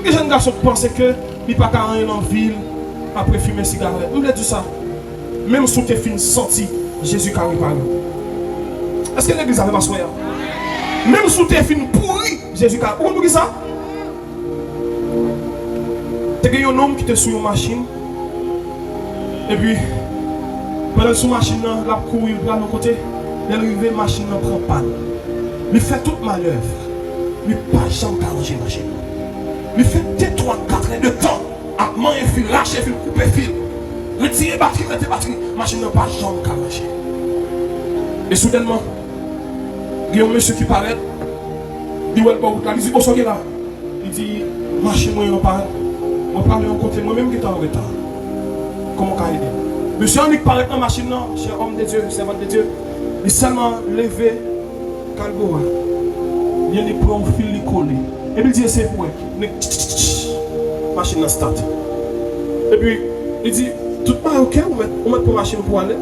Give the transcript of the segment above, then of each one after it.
Les jeunes garçons pensent que il pas qu'à rien en ville après fumer cigarette. On veut dire ça. Même si tu es fin senti Jésus qui arrive par nous. Est-ce que l'église avait pas soin? Même si tu es fin pourri Jésus qui arrive. Pourquoi on dit ça? Tu as un homme qui te sur une machine. Et puis, pendant que la machine a couru de l'autre côté, il est arrivé, la machine prend panne. Il fait toute manœuvre. Il n'a pas jamais arrangé la machine. Il fait 3-4 heures de temps à manger fil, lâcher fil, couper fil, retirer batterie, la machine n'a pas jamais arrangé. Et soudainement, il y a un monsieur qui paraît, il dit, il dit, oh, c'est là. Il dit, machine, moi, on parle en côté, moi-même qui est en retard. Comment on aider? Monsieur Annick paraît dans la machine, cher homme de Dieu, servant de Dieu, il seulement levé, calboa. Il y a prend un fil, il colle. Et puis il dit, c'est pour la machine en start. Et puis il dit, tout pas ok, on met pour la machine pour aller.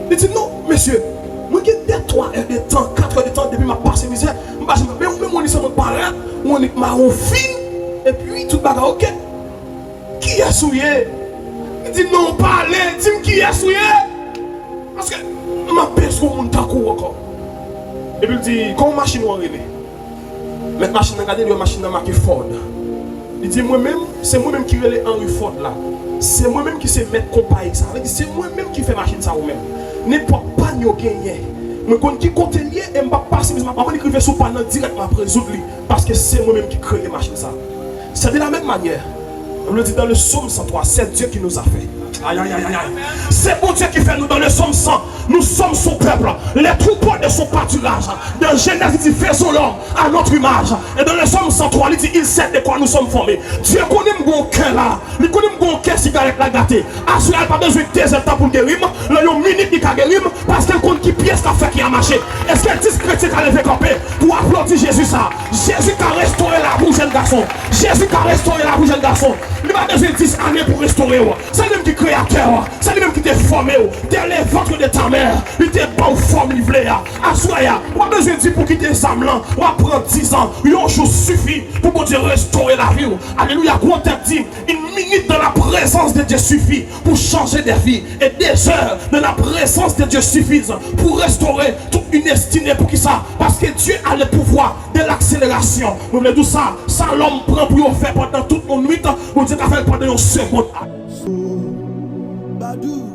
Il dit, non, monsieur, moi j'ai 3 heures de temps, 4 heures de temps depuis ma passé misère. Mais on dit ça, on parle, on est marron fin, et puis tout bagarre ok. Qui a souillé? Il dit non, parlez, dis-moi qui est souillé. Parce que ma personne est encore. Et puis il dit, comment machine est arrivée? Mais la machine, regardez, la machine est marquée Ford. Il dit, moi-même, c'est moi-même qui relève Henry Ford là. C'est moi-même qui sais mettre compagnie ça. C'est moi-même qui fais machine ça ou même. N'importe pas nous gagner. Mais quand qui compte lié, et je ne vais pas passer, je ne vais pas écrire sur le panneau directement après résoudre. Parce que c'est moi-même qui crée la machine ça. C'est de la même manière. On le dit dans le psaume 103, c'est Dieu qui nous a fait. Aïe, aïe, aïe, aïe. C'est bon Dieu qui fait nous dans le psaume 100. Nous sommes son peuple, les troupeaux de son pâturage. Dans Genèse, il dit faisons l'homme à notre image. Et dans le psaume 103, il dit il sait de quoi nous sommes formés. Dieu connaît mon cœur là. Il connaît mon cœur cigarette la gâtée. Assuré, elle n'a pas besoin de 2 temps pour guérir. Là, il y a une minute qui a guéri parce qu'elle compte qui pièce qu'a fait qui a marché. Est-ce qu'elle dit chrétien qui a levé campé pour applaudir Jésus ça? Jésus qui a restauré la bouche jeune garçon. Jésus qui a restauré la bouche jeune garçon. Il n'a pas besoin de 10 années pour restaurer. C'est lui-même qui est créateur. C'est lui-même qui t'a formé. Dès les ventres de ta mère, il t'a pas une forme livrée. Assoya, on a besoin de dire pour quitter les âmes là. On va prendre 10 ans. Un jour suffit pour Dieu restaurer la vie. Alléluia. Gros texte dit, une minute dans la présence de Dieu suffit pour changer des vies. Et des heures dans la présence de Dieu suffisent pour restaurer toute une destinée. Pour qui ça? Parce que Dieu a le pouvoir de l'accélération. Vous voulez tout ça? Ça l'homme prend pour faire pendant toute une nuit. Vous dites qu'à faire pendant une seconde. Badou.